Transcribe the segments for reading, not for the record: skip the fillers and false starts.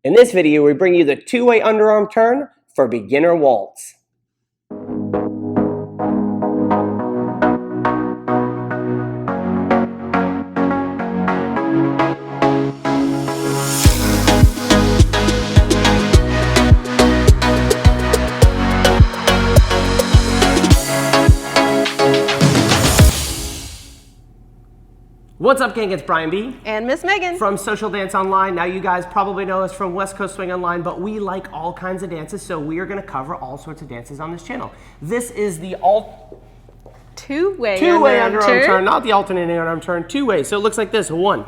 In this video, we bring you the two-way underarm turn for beginner waltz. What's up, gang? It's Brian B. And Miss Megan. From Social Dance Online. Now, you guys probably know us from West Coast Swing Online, but we like all kinds of dances, so we are going to cover all sorts of dances on this channel. This is the two-way underarm turn, not the alternating underarm turn, two-way. So it looks like this: 1,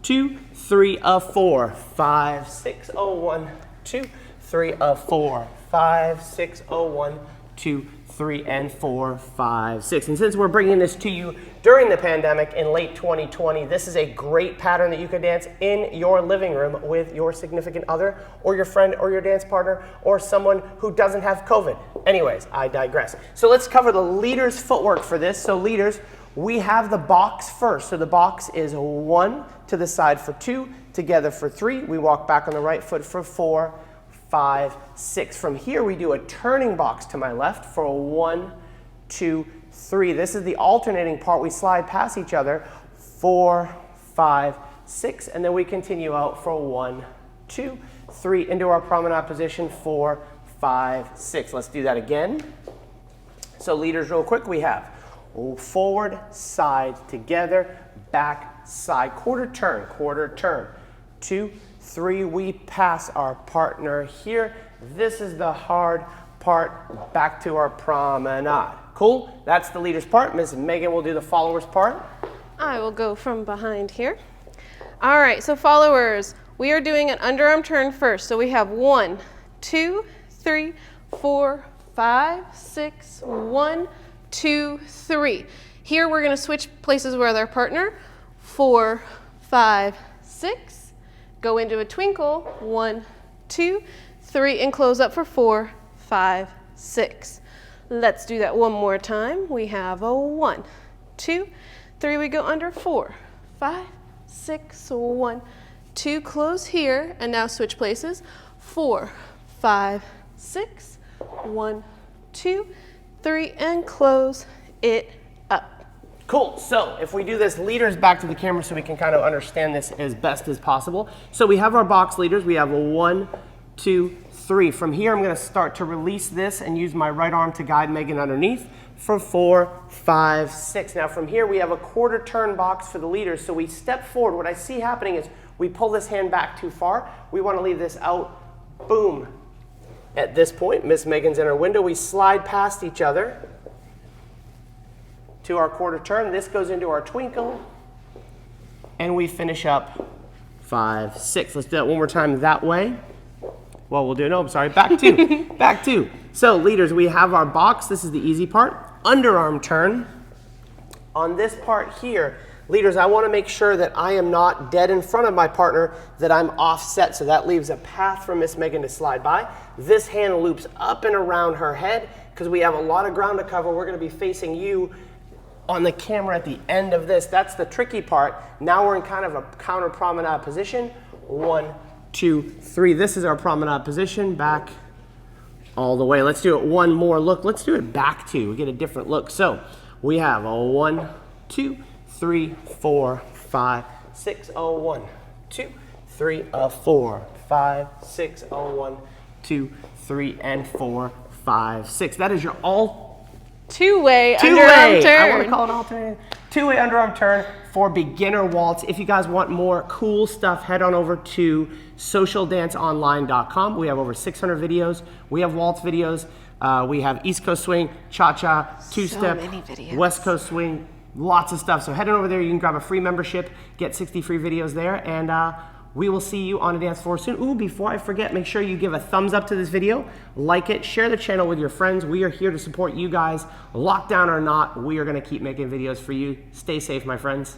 2, 3, 4, 5, 6, 1, 2, 3, 4, 5, 6, 1, 2, 3, and 4, 5, 6. And since we're bringing this to you during the pandemic in late 2020, this is a great pattern that you can dance in your living room with your significant other or your friend or your dance partner or someone who doesn't have COVID. Anyways, I digress. So let's cover the leader's footwork for this. So leaders, we have the box first. So the box is 1 to the side for 2, together for 3. We walk back on the right foot for 4, 5, 6. From here, we do a turning box to my left for a 1, 2, 3. This is the alternating part. We slide past each other, 4, 5, 6, and then we continue out for 1, 2, 3 into our promenade position, 4, 5, 6. Let's do that again. So leaders, real quick, we have forward, side, together, back, side, quarter turn, 2, 3, we pass our partner here. This is the hard part, back to our promenade. Cool? That's the leader's part. Miss Megan will do the follower's part. I will go from behind here. All right, so followers, we are doing an underarm turn first. So we have 1, 2, 3, 4, 5, 6, 1, 2, 3. Here we're going to switch places with our partner. 4, 5, 6. Go into a twinkle. 1, 2, 3, and close up for 4, 5, 6. Let's do that one more time. We have a 1, 2, 3. We go under 4, 5, 6, 1, 2. Close here, and now switch places. 4, 5, 6, 1, 2, 3, and close it up. Cool. So if we do this, leaders, back to the camera so we can kind of understand this as best as possible. So we have our box leaders. We have a 1, 2, 3. From here, I'm going to start to release this and use my right arm to guide Megan underneath for 4, 5, 6. Now from here, we have a quarter turn box for the leaders. So we step forward. What I see happening is we pull this hand back too far. We want to leave this out. Boom. At this point, Miss Megan's in her window. We slide past each other to our quarter turn. This goes into our twinkle. And we finish up 5, 6. Let's do that one more time that way. Well, we'll do, no, I'm sorry, back 2, back 2. So leaders, we have our box. This is the easy part. Underarm turn. On this part here, leaders, I want to make sure that I am not dead in front of my partner, that I'm offset. So that leaves a path for Miss Megan to slide by. This hand loops up and around her head because we have a lot of ground to cover. We're going to be facing you on the camera at the end of this. That's the tricky part. Now we're in kind of a counter promenade position. 1, 2, 3. This is our promenade position, back all the way. Let's do it one more look. Let's do it back 2. We get a different look. So we have a 1, 2, 3, 4, 5, 6, 1, 2, 3, 4, 5, 6, 1, 2, 3, and 4, 5, 6. That is your two-way underarm turn. I want to call it alternating. Two-way underarm turn for beginner waltz. If you guys want more cool stuff, head on over to socialdanceonline.com. We have over 600 videos. We have waltz videos. We have East Coast Swing, Cha-Cha, Two-Step, West Coast Swing, lots of stuff. So head on over there. You can grab a free membership, get 60 free videos there, and we will see you on a dance floor soon. Ooh, before I forget, make sure you give a thumbs up to this video, like it, share the channel with your friends. We are here to support you guys. Lockdown or not, we are going to keep making videos for you. Stay safe, my friends.